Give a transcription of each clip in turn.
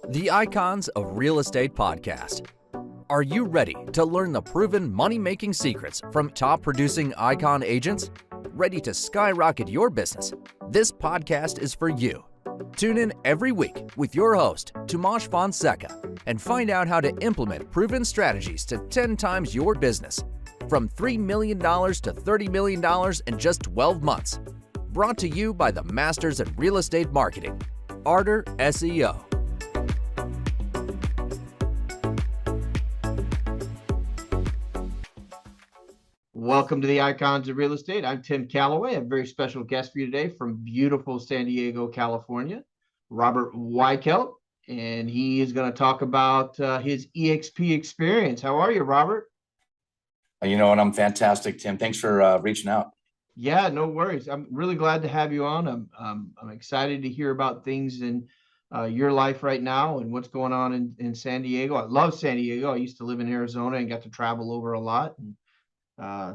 The Icons of Real Estate Podcast. Are you ready to learn the proven money-making secrets from top-producing Icon agents? Ready to skyrocket your business? This podcast is for you. Tune in every week with your host, Tomasz Fonseca, and find out how to implement proven strategies to 10 times your business, from $3 million to $30 million in just 12 months. Brought to you by the Masters at Real Estate Marketing, Arter SEO. Welcome to the Icons of Real Estate. I'm Tim Calloway. I have a very special guest for you today from beautiful San Diego, California, Robert Weichelt, and he is going to talk about his eXp experience. How are you, Robert? You know what? I'm fantastic, Tim. Thanks for reaching out. Yeah, no worries. I'm really glad to have you on. I'm excited to hear about things in your life right now and what's going on in San Diego. I love San Diego. I used to live in Arizona and got to travel over a lot. And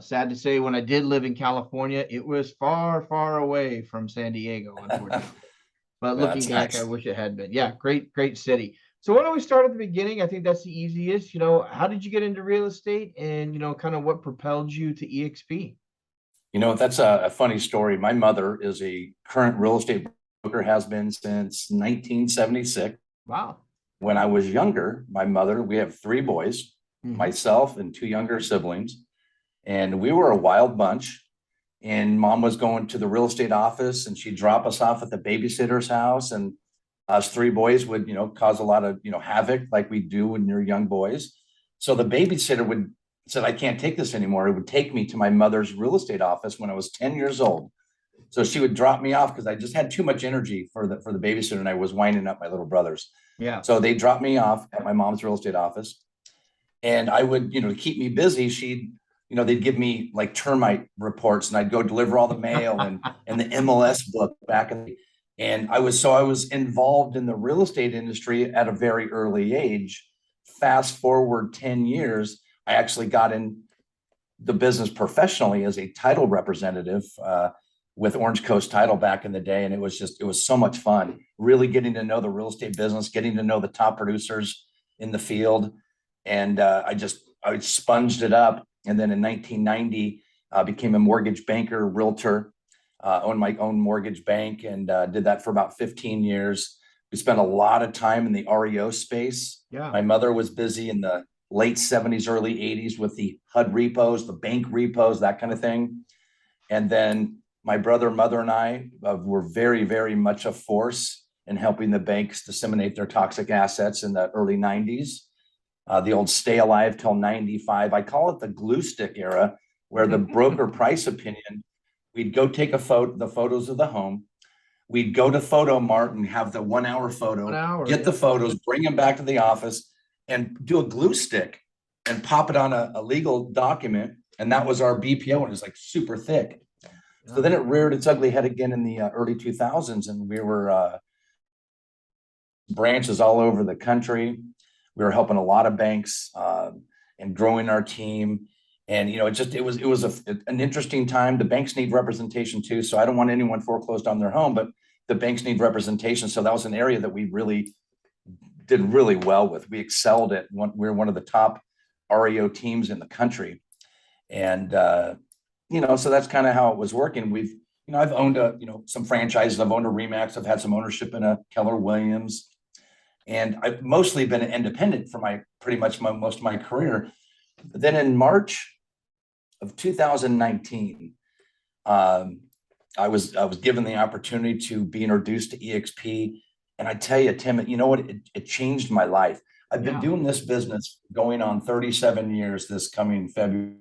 sad to say, when I did live in California, it was far, far away from San Diego, unfortunately. But looking back, nice. I wish it had been. Yeah, great city. So why don't we start at the beginning? I think that's the easiest. How did you get into real estate and, kind of what propelled you to eXp? That's a funny story. My mother is a current real estate broker, has been since 1976. Wow. When I was younger, my mother, we have three boys, myself and two younger siblings, and we were a wild bunch. And mom was going to the real estate office and she'd drop us off at the babysitter's house. And us three boys would, cause a lot of, havoc like we do when you're young boys. So the babysitter said, I can't take this anymore. It would take me to my mother's real estate office when I was 10 years old. So she would drop me off because I just had too much energy for the babysitter and I was winding up my little brothers. Yeah. So they dropped me off at my mom's real estate office. And I would, to keep me busy, they'd give me like termite reports and I'd go deliver all the mail and the MLS book back in and I was involved in the real estate industry at a very early age. Fast forward 10 years, I actually got in the business professionally as a title representative with Orange Coast Title back in the day. And it was so much fun, really getting to know the real estate business, getting to know the top producers in the field. And I sponged it up. And then in 1990, became a mortgage banker, realtor, owned my own mortgage bank and did that for about 15 years. We spent a lot of time in the REO space. Yeah. My mother was busy in the late 70s, early 80s with the HUD repos, the bank repos, that kind of thing. And then my brother, mother, and I were very, very much a force in helping the banks disseminate their toxic assets in the early 90s. The old stay alive till 95. I call it the glue stick era, where the broker price opinion, we'd go take the photos of the home. We'd go to Photo Mart and have the 1 hour photo, get the photos, bring them back to the office and do a glue stick and pop it on a legal document. And that was our BPO, and it was like super thick. So then it reared its ugly head again in the early 2000s. And we were branches all over the country. We were helping a lot of banks and growing our team. And, it was an interesting time. The banks need representation too. So I don't want anyone foreclosed on their home, but the banks need representation. So that was an area that we really did really well with. We excelled at we were one of the top REO teams in the country. And, so that's kind of how it was working. I've owned some franchises. I've owned a RE/MAX. I've had some ownership in a Keller Williams. And I've mostly been an independent for most of my career. But then in March of 2019, I was given the opportunity to be introduced to eXp. And I tell you, Tim, it changed my life. I've been doing this business going on 37 years this coming February.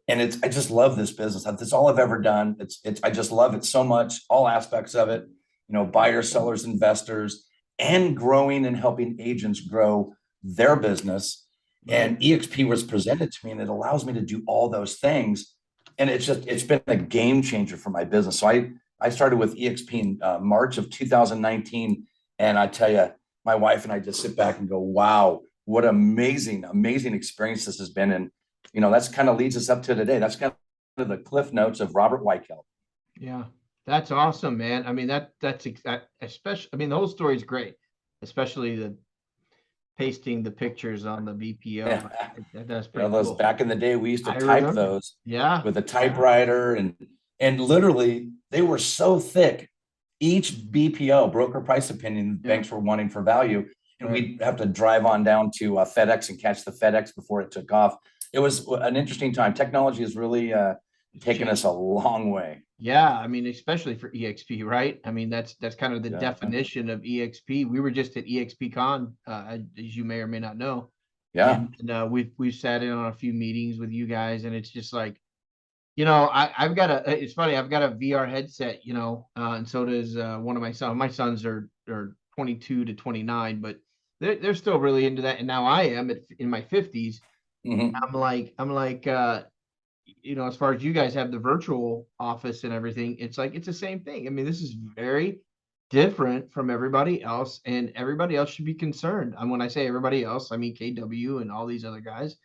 And I just love this business. That's all I've ever done. I just love it so much, all aspects of it, buyers, sellers, investors, and growing and helping agents grow their business. And eXp was presented to me and it allows me to do all those things. And it's been a game changer for my business. So I started with eXp in March of 2019. And I tell you, my wife and I just sit back and go, wow, what amazing experience this has been. And, that's kind of leads us up to today. That's kind of the cliff notes of Robert Weichelt. Yeah. That's awesome, man. I mean, that's especially, the whole story is great. especially the pasting the pictures on the BPO. That's pretty those cool. back in the day, we used to I type remember. those Yeah. with a typewriter, and literally they were so thick. Each BPO, broker price opinion, banks were wanting for value, and we'd have to drive on down to FedEx and catch the FedEx before it took off. It was an interesting time. Technology has really taken us a long way. Yeah, I mean, especially for eXp, right? I mean, that's kind of the definition of eXp. We were just at eXp Con, as you may or may not know. Yeah. And we've sat in on a few meetings with you guys, and it's just like, you know, I've got it's funny, I've got a VR headset, you know, and so does one of my sons. My sons are 22 to 29, but they're still really into that. And now I am in my 50s. Mm-hmm. I'm like, you know, as far as you guys have the virtual office and everything, it's like, it's the same thing. I mean, this is very different from everybody else, and everybody else should be concerned. And when I say everybody else, I mean KW and all these other guys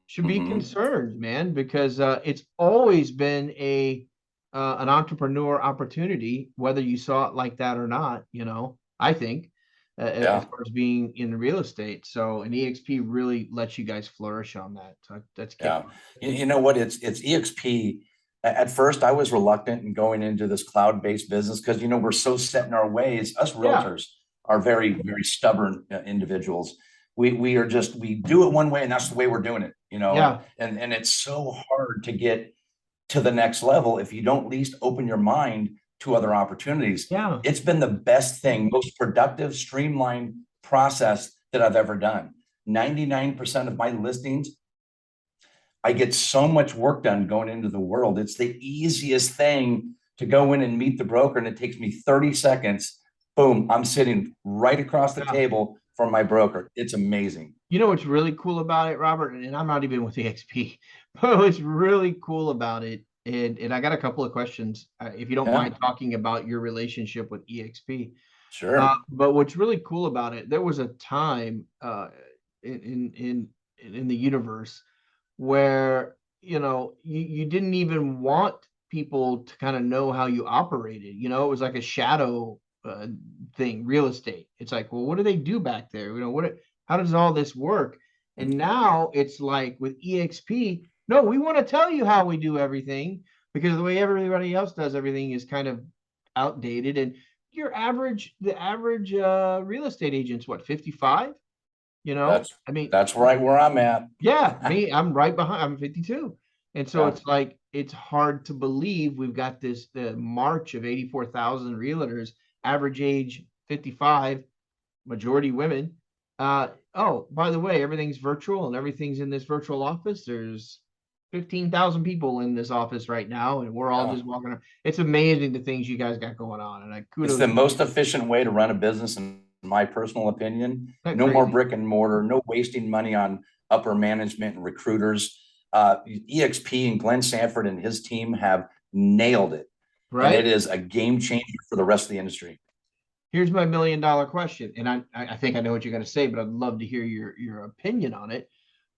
should be concerned, man, because it's always been an entrepreneur opportunity, whether you saw it like that or not, you know, I think. As far as being in real estate. So an eXp really lets you guys flourish on that. So that's You know what? It's eXp. At first, I was reluctant in going into this cloud-based business because, you know, we're so set in our ways. Us realtors are very, very stubborn individuals. We do it one way, and that's the way we're doing it, you know. And it's so hard to get to the next level if you don't at least open your mind to other opportunities. It's been the best thing, most productive, streamlined process that I've ever done. 99% of my listings, I get so much work done going into the world. It's the easiest thing to go in and meet the broker, and it takes me 30 seconds. Boom, I'm sitting right across the table from my broker. It's amazing. You know what's really cool about it, Robert? And I'm not even with eXp, but what's really cool about it, and I got a couple of questions, if you don't mind talking about your relationship with eXp. Sure. But what's really cool about it, there was a time in the universe where, you know, you didn't even want people to kind of know how you operated. You know, it was like a shadow thing, real estate. It's like, well, what do they do back there? You know, how does all this work? And now it's like with eXp, no, we want to tell you how we do everything, because the way everybody else does everything is kind of outdated. And the average real estate agent's what, 55? You know, I mean, that's right where I'm at. Yeah, I'm right behind. I'm 52. And so it's like, it's hard to believe we've got this march of 84,000 realtors, average age 55, majority women. Oh, by the way, everything's virtual and everything's in this virtual office. There's 15,000 people in this office right now, and we're all just walking around. It's amazing the things you guys got going on. And kudos. It's the most efficient way to run a business, in my personal opinion. No more brick and mortar, no wasting money on upper management and recruiters. eXp and Glenn Sanford and his team have nailed it. Right. And it is a game changer for the rest of the industry. Here's my $1 million question. And I think I know what you're going to say, but I'd love to hear your opinion on it.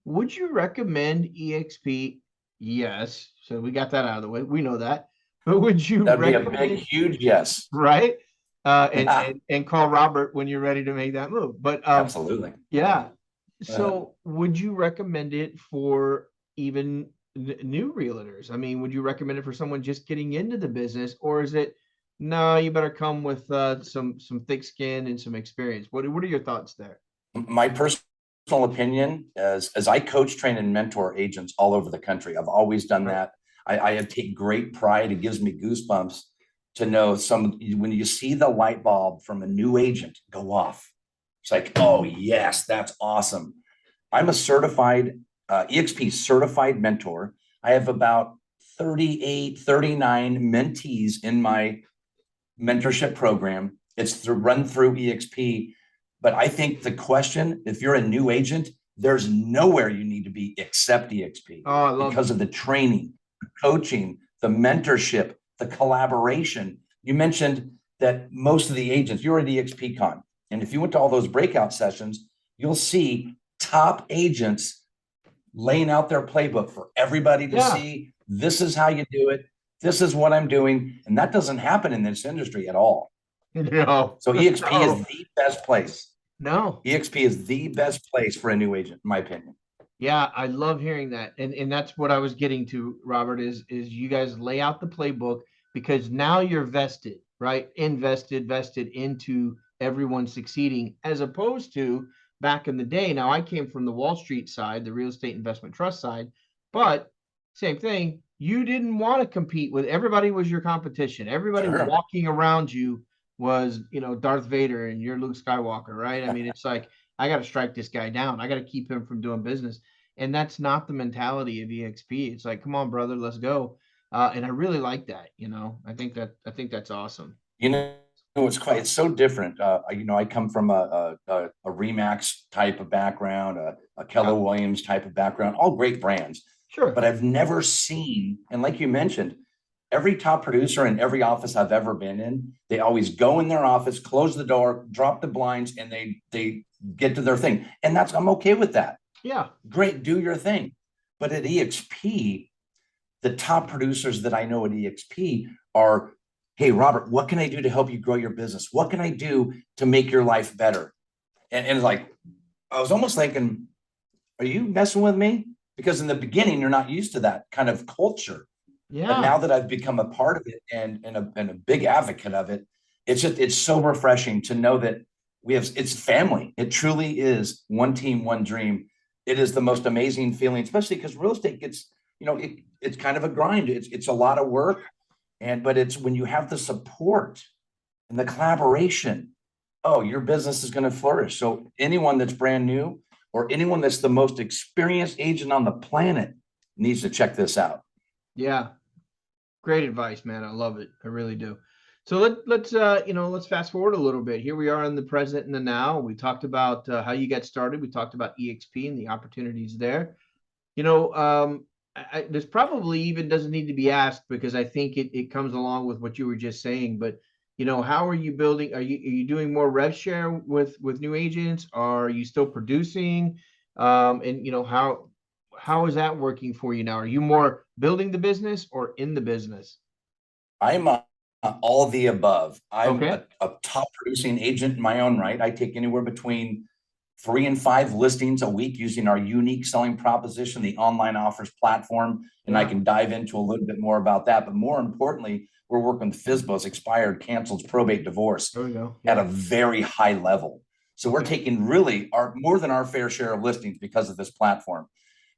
Would you recommend eXp? Yes. So we got that out of the way. We know that. But would you recommend? That'd be a big, huge yes. Right. And call Robert when you're ready to make that move. But absolutely. Yeah. So would you recommend it for even new realtors? I mean, would you recommend it for someone just getting into the business, or is it, no, you better come with some thick skin and some experience? What are your thoughts there? My personal opinion is, as I coach, train, and mentor agents all over the country, I've always done that. I take great pride. It gives me goosebumps to know when you see the light bulb from a new agent go off. It's like, oh yes, that's awesome. I'm a certified eXp certified mentor. I have about 38, 39 mentees in my mentorship program. It's run through eXp. But I think the question, if you're a new agent, there's nowhere you need to be except eXp. Because of the training, the coaching, the mentorship, the collaboration. You mentioned that most of the agents, you're at eXp Con, and if you went to all those breakout sessions, you'll see top agents laying out their playbook for everybody to see. This is how you do it. This is what I'm doing. And that doesn't happen in this industry at all. No. So eXp is the best place. No. eXp is the best place for a new agent, in my opinion. Yeah, I love hearing that. And that's what I was getting to, Robert, is you guys lay out the playbook because now you're vested, right? Vested into everyone succeeding, as opposed to back in the day. Now I came from the Wall Street side, the real estate investment trust side, but same thing. You didn't want to compete with everybody was your competition. Everybody Sure. walking around you was, Darth Vader and you're Luke Skywalker, right? I mean, it's like I got to strike this guy down. I got to keep him from doing business. And that's not the mentality of eXp. It's like, come on, brother, let's go. And I really like that. I think that's awesome. You know, it's so different. I come from a Remax type of background, a Keller Yeah, Williams type of background, all great brands. sure. But I've never seen, and like you mentioned, every top producer in every office I've ever been in, they always go in their office, close the door, drop the blinds, and they get to their thing. And I'm okay with that. Yeah, Great, do your thing. But at eXp, the top producers that I know at eXp are, hey, Robert, what can I do to help you grow your business? What can I do to make your life better? And like, I was almost thinking, are you messing with me? Because in the beginning, you're not used to that kind of culture. But yeah, now that I've become a part of it and a big advocate of it, it's so refreshing to know that it's family. It truly is one team, one dream. It is the most amazing feeling, especially because real estate gets, it's kind of a grind. It's a lot of work. But it's when you have the support and the collaboration, oh, your business is going to flourish. So anyone that's brand new or anyone that's the most experienced agent on the planet needs to check this out. yeah. Great advice, man. I love it. I really do. So let's fast forward a little bit. Here we are in the present and the now. We talked about how you got started. We talked about eXp and the opportunities there. This probably even doesn't need to be asked because I think it comes along with what you were just saying. But how are you building? Are you doing more rev share with new agents? Are you still producing? And how is that working for you now? Are you more building the business or in the business? I'm all of the above. I'm Okay. a top producing agent in my own right. I take anywhere between 3 and 5 listings a week using our unique selling proposition, the online offers platform. And I Yeah. can dive into a little bit more about that. But more importantly, we're working with FSBOs, expired, canceled, probate, divorce There we go. at Yeah. a very high level. So we're Okay. taking really more than our fair share of listings because of this platform.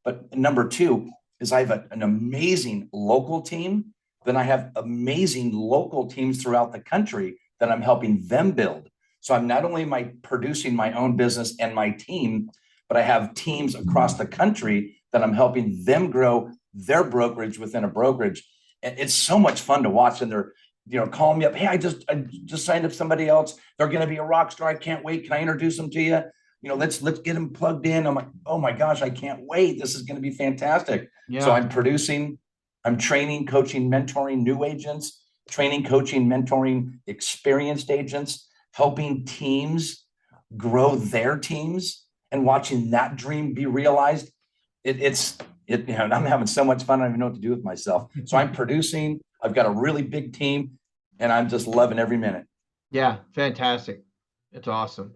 But number two is I have an amazing local team. Then I have amazing local teams throughout the country that I'm helping them build. So I'm not only am I producing my own business and my team, but I have teams across the country that I'm helping them grow their brokerage within a brokerage. And it's so much fun to watch. And they're, calling me up. Hey, I just signed up somebody else. They're going to be a rock star. I can't wait. Can I introduce them to you? Let's get them plugged in. I'm like, oh my gosh, I can't wait. This is going to be fantastic. So Yeah. I'm producing, I'm training, coaching, mentoring new agents, training, coaching, mentoring experienced agents, helping teams grow their teams and watching that dream be realized. I'm having so much fun. I don't even know what to do with myself. So I'm producing, I've got a really big team and I'm just loving every minute. Yeah. Fantastic. It's awesome.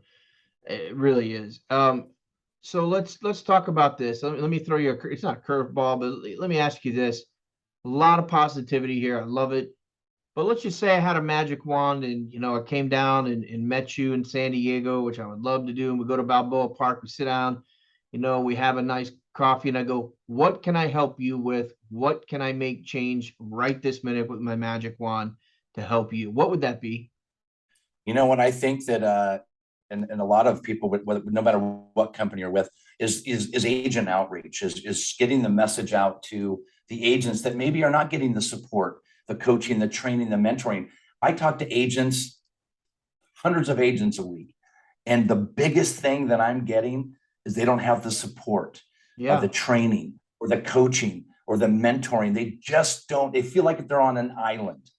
It really is. So let's talk about this. Let me throw you it's not a curveball, but let me ask you this. A lot of positivity here. I love it. But let's just say I had a magic wand and I came down and met you in San Diego, which I would love to do. And we go to Balboa Park, we sit down, we have a nice coffee, and I go, what can I help you with? What can I make change right this minute with my magic wand to help you? What would that be? What I think that and a lot of people no matter what company you're with is agent outreach, is getting the message out to the agents that maybe are not getting the support, the coaching, the training, the mentoring. I talk to agents, hundreds of agents a week. And the biggest thing that I'm getting is they don't have the support of the Yeah. training or the coaching or the mentoring. They feel like they're on an island.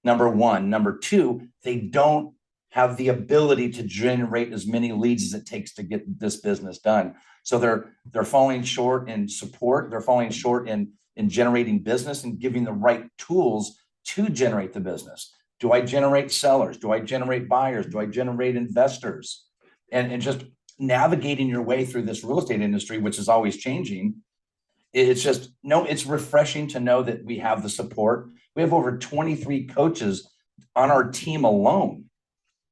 Number one. Number two, they don't have the ability to generate as many leads as it takes to get this business done. So they're falling short in support. They're falling short in generating business and giving the right tools to generate the business. Do I generate sellers? Do I generate buyers? Do I generate investors? and just navigating your way through this real estate industry, which is always changing. It's just, no, it's refreshing to know that we have the support. We have over 23 coaches on our team alone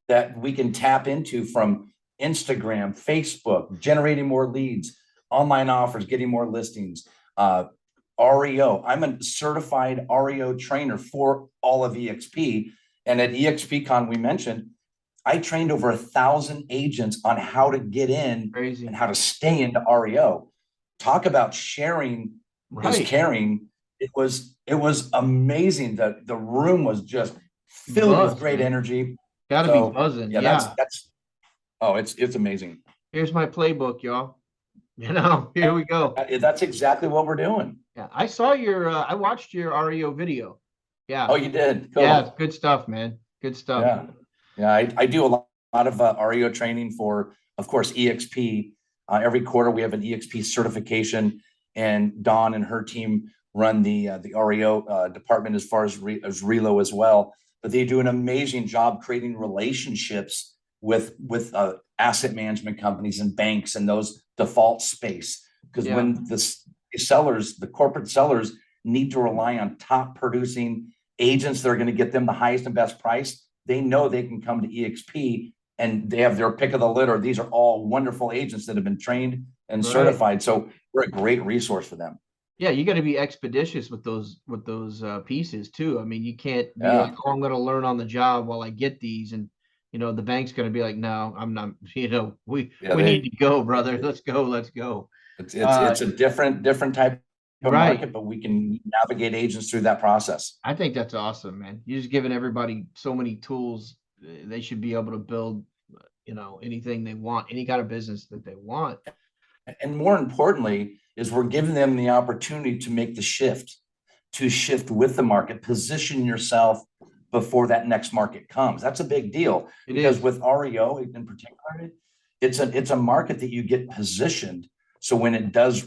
that we can tap into from Instagram, Facebook, generating more leads, online offers, getting more listings, REO. I'm a certified REO trainer for all of eXp. And at eXpCon, we mentioned, I trained over 1,000 agents on how to get in Crazy. and how to stay into REO. Talk about sharing is caring. It was amazing. The room was just filled with great energy. Gotta be buzzing. Yeah. That's it's amazing. Here's my playbook, y'all. Here we go. That's exactly what we're doing. Yeah, I saw your I watched your REO video. Yeah. Oh, you did? Cool. Yeah, it's good stuff, man. Good stuff. Yeah. I do a lot of REO training for, of course, eXp. Every quarter we have an eXp certification, and Dawn and her team run the REO department as far as Relo as well. But they do an amazing job creating relationships with asset management companies and banks and those default space. Because when the corporate sellers need to rely on top producing agents that are going to get them the highest and best price, they know they can come to eXp and they have their pick of the litter. These are all wonderful agents that have been trained and certified. So we're a great resource for them. Yeah, you got to be expeditious with those pieces too. I mean, you can't be like, oh, I'm going to learn on the job while I get these, and the bank's going to be like, no, I'm not. We need to go, brother. Let's go. It's a different type of market, but we can navigate agents through that process. I think that's awesome, man. You're just giving everybody so many tools. They should be able to build, anything they want, any kind of business that they want. And more importantly, is we're giving them the opportunity to make the shift with the market, position yourself before that next market comes. That's a big deal because with REO in particular, it's a market that you get positioned. So when it does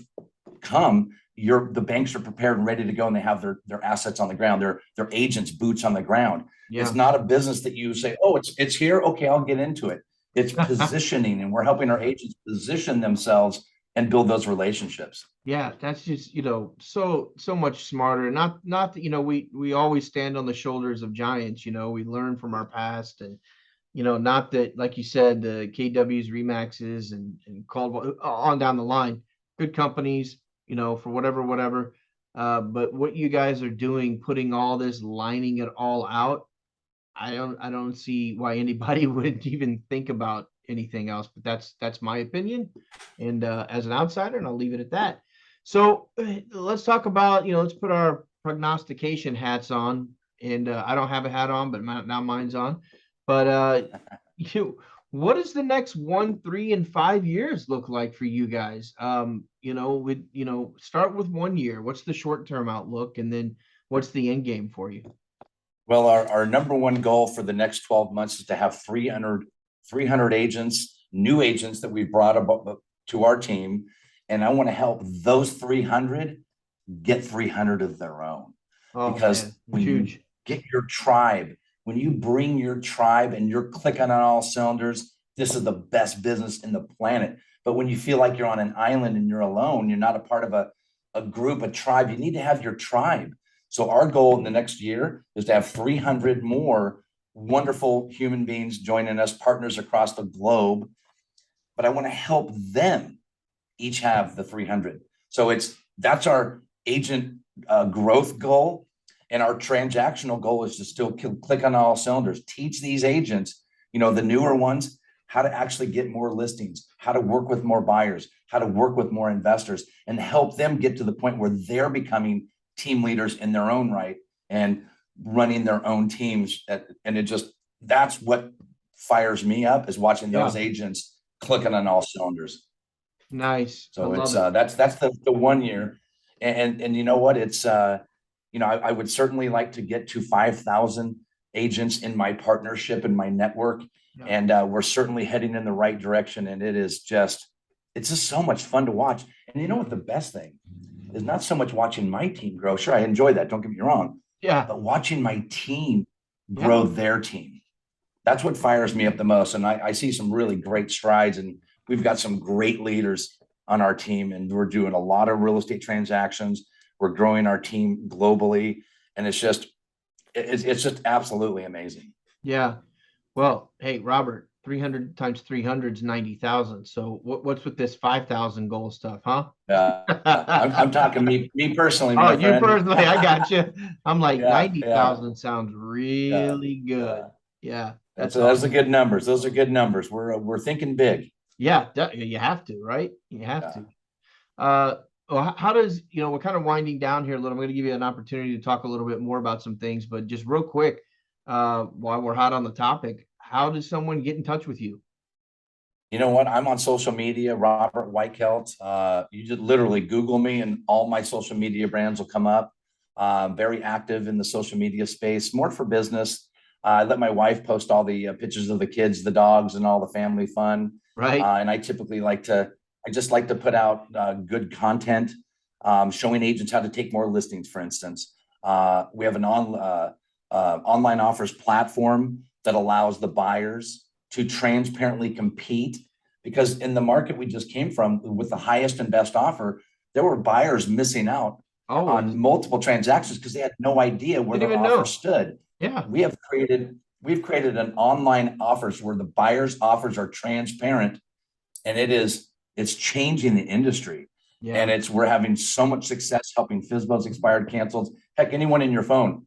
come, the banks are prepared and ready to go, and they have their assets on the ground, their agents' boots on the ground. Yeah. It's not a business that you say, oh, it's here. Okay, I'll get into it. It's positioning, and we're helping our agents position themselves and build those relationships. Yeah, that's just, so much smarter. Not that, we always stand on the shoulders of giants, we learn from our past, and, not that, like you said, the KWs, Remaxes and Caldwell on down the line, good companies, for whatever. But what you guys are doing, putting all this, lining it all out, I don't see why anybody would even think about anything else, but that's my opinion, and as an outsider, and I'll leave it at that. So let's talk about, let's put our prognostication hats on, and I don't have a hat on, but now mine's on. But what does the next 1, 3, and 5 years look like for you guys? Start with 1 year. What's the short-term outlook, and then what's the end game for you? Well, our number one goal for the next 12 months is to have 300 agents, new agents that we brought about to our team. And I want to help those 300 get 300 of their own. Because when you get your tribe, when you bring your tribe and you're clicking on all cylinders, this is the best business in the planet. But when you feel like you're on an island and you're alone, you're not a part of a group, a tribe, you need to have your tribe. So our goal in the next year is to have 300 more wonderful human beings joining us, partners across the globe. But I want to help them each have the 300. So that's our agent growth goal. And our transactional goal is to still click on all cylinders, teach these agents, the newer ones, how to actually get more listings, how to work with more buyers, how to work with more investors, and help them get to the point where they're becoming team leaders in their own right and running their own teams. And that's what fires me up, is watching those agents clicking on all cylinders. Nice. So that's the 1 year. And you know what, it's I would certainly like to get to 5,000 agents in my partnership and my network. And we're certainly heading in the right direction. And it's just so much fun to watch. And you know what, the best thing is not so much watching my team grow. Sure, I enjoy that. Don't get me wrong. Yeah. But watching my team grow their team. that's what fires me up the most. And I see some really great strides, and we've got some great leaders on our team, and we're doing a lot of real estate transactions. We're growing our team globally, and it's just absolutely amazing. Yeah. Well, hey, Robert, 300 times 300 is 90,000. So what's with this 5,000 goal stuff, huh? I'm talking me personally, Oh, my you friend. personally, I got you. I'm like, Yeah, 90,000 sounds yeah, really good. yeah. Yeah, That's that's those are awesome. good numbers. Those are good numbers. We're thinking big. Yeah, you have to, right? You have Yeah. to. Well, how does, we're kind of winding down here a little. I'm going to give you an opportunity to talk a little bit more about some things, but just real quick, while we're hot on the topic, how does someone get in touch with you? You know what? I'm on social media, Robert Weichelt. You just literally Google me and all my social media brands will come up. Very active in the social media space, more for business. I let my wife post all the pictures of the kids, the dogs, and all the family fun. Right? And I typically I just like to put out good content, showing agents how to take more listings, for instance. We have an online offers platform that allows the buyers to transparently compete, because in the market we just came from with the highest and best offer, there were buyers missing out Always. on multiple transactions because they had no idea where Didn't their even offer know. stood. Yeah. We've created an online offers where the buyer's offers are transparent, and it's changing the industry. Yeah. And we're having so much success helping FSBOs, expired, canceled. Heck, anyone in your phone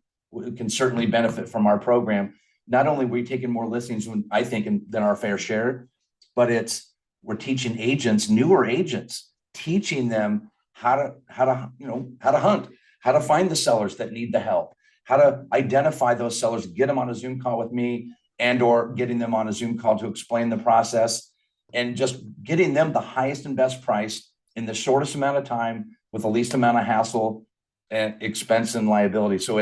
can certainly benefit from our program. Not only are we taking more listings than our fair share, but we're teaching agents, newer agents, teaching them how to hunt, how to find the sellers that need the help, how to identify those sellers, get them on a Zoom call with me, and or getting them on a Zoom call to explain the process, and just getting them the highest and best price in the shortest amount of time with the least amount of hassle and expense and liability. So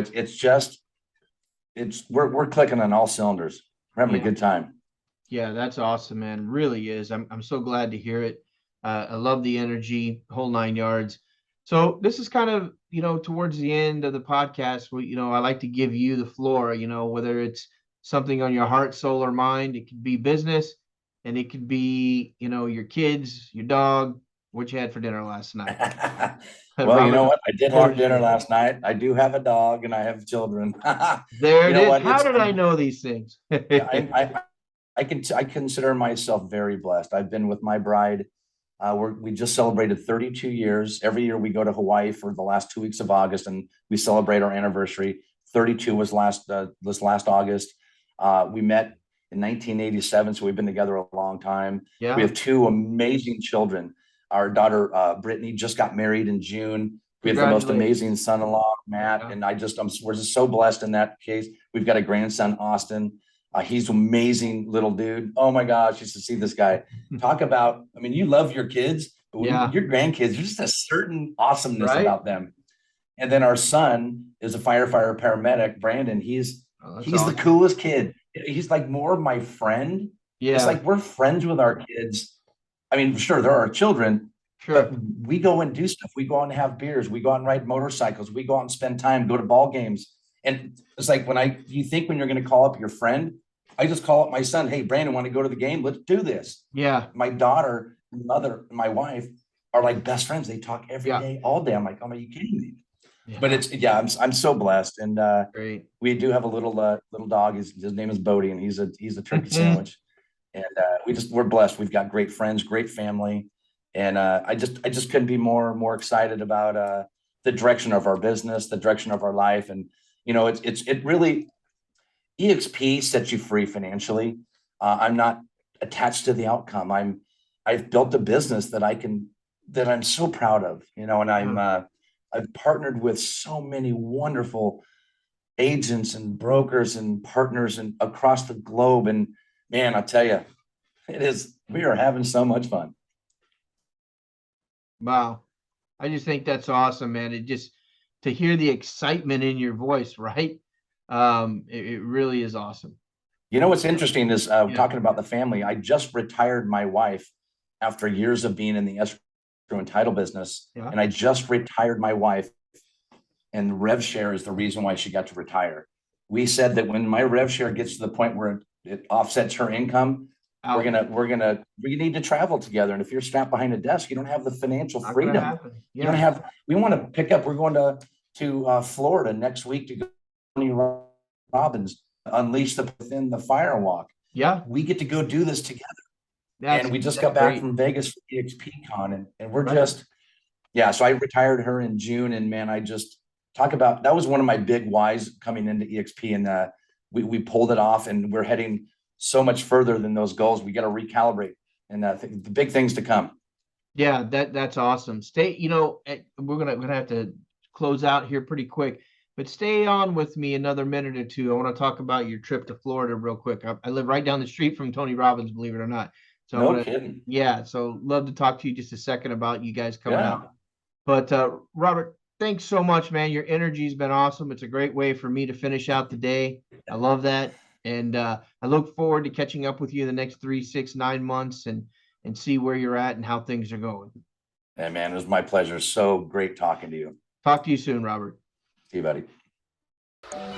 we're clicking on all cylinders. We're having a good time. Yeah, that's awesome, man. Really is. I'm so glad to hear it. I love the energy, whole 9 yards. So this is kind of, towards the end of the podcast, I like to give you the floor, whether it's something on your heart, soul, or mind. It could be business, and it could be, your kids, your dog, what you had for dinner last night. Well, you know Robert, what? I did have dinner last night. I do have a dog and I have children. There You it know is. what? How did I know these things? I consider myself very blessed. I've been with my bride. We just celebrated 32 years. Every year we go to Hawaii for the last 2 weeks of August, and we celebrate our anniversary. 32 was this last August. We met in 1987, so we've been together a long time. Yeah. We have two amazing children. Our daughter Brittany just got married in June. We have the most amazing son-in-law, Matt, and we're just so blessed in that case. We've got a grandson, Austin. He's an amazing little dude. Oh my gosh, just to see this guy. Talk about, you love your kids, but your grandkids, there's just a certain awesomeness about them. And then our son is a firefighter paramedic, Brandon. He's awesome. The coolest kid. He's like more of my friend. Yeah. It's like we're friends with our kids. Sure, there are children, but we go and do stuff. We go out and have beers. We go out and ride motorcycles. We go out and spend time, go to ball games. And it's like when you're going to call up your friend, I just call up my son. Hey, Brandon, want to go to the game? Let's do this. Yeah. My daughter, mother, my wife are like best friends. They talk every day, all day. I'm like, oh, are you kidding me? Yeah. But I'm so blessed. And great. We do have a little dog. His name is Bodie, and he's a turkey sandwich. And we're blessed. We've got great friends, great family. And I just couldn't be more excited about the direction of our business, the direction of our life. And it really, eXp sets you free financially. I'm not attached to the outcome. I've built a business that I'm so proud of, and I've partnered with so many wonderful agents and brokers and partners and across the globe. And man, I'll tell you, we are having so much fun. Wow. I just think that's awesome, man. To hear the excitement in your voice, right? It really is awesome. You know, what's interesting is talking about the family. I just retired my wife after years of being in the escrow and title business. Yeah. And I just retired my wife, and rev share is the reason why she got to retire. We said that when my rev share gets to the point where it offsets her income. Out. We need to travel together. And if you're strapped behind a desk, you don't have the financial Not gonna freedom. happen. You don't have, we want to pick up, we're going to Florida next week to go to Tony Robbins, unleash the within the fire walk. Yeah. We get to go do this together. And we just got great. back from Vegas for eXp Con, and we're Right. just, yeah. So I retired her in June, and man, I just talk about, that was one of my big whys coming into eXp, and we pulled it off, and we're heading so much further than those goals. We got to recalibrate, and the big things to come. Yeah, that's awesome. Stay, you know, we're gonna have to close out here pretty quick, but stay on with me another minute or two. I want to talk about your trip to Florida real quick. I live right down the street from Tony Robbins, believe it or not. So No kidding. yeah, so love to talk to you just a second about you guys coming Yeah. out. But Robert, thanks so much, man. Your energy's been awesome. It's a great way for me to finish out the day. I love that. And I look forward to catching up with you in the next 3, 6, 9 months and see where you're at and how things are going. Hey, man, it was my pleasure. So great talking to you. Talk to you soon, Robert. See you, buddy.